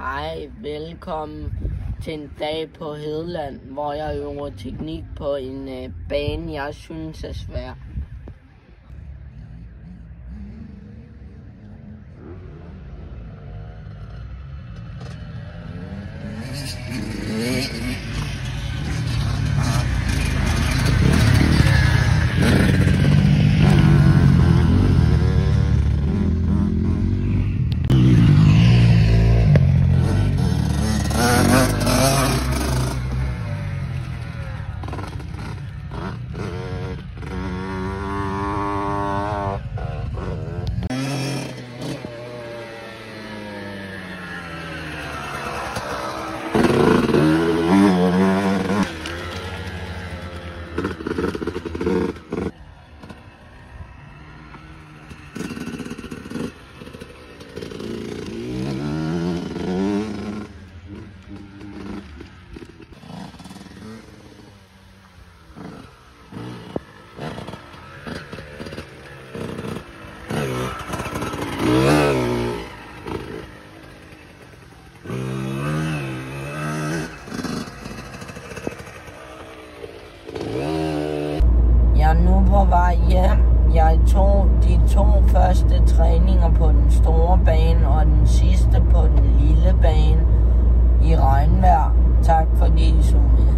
Hej, velkommen til en dag på Hedeland, hvor jeg øver teknik på en bane, jeg synes er svær. Jeg er nu på vej hjem. Jeg tog de 2 første træninger på den store bane og den sidste på den lille bane i regnvejr. Tak fordi I så med.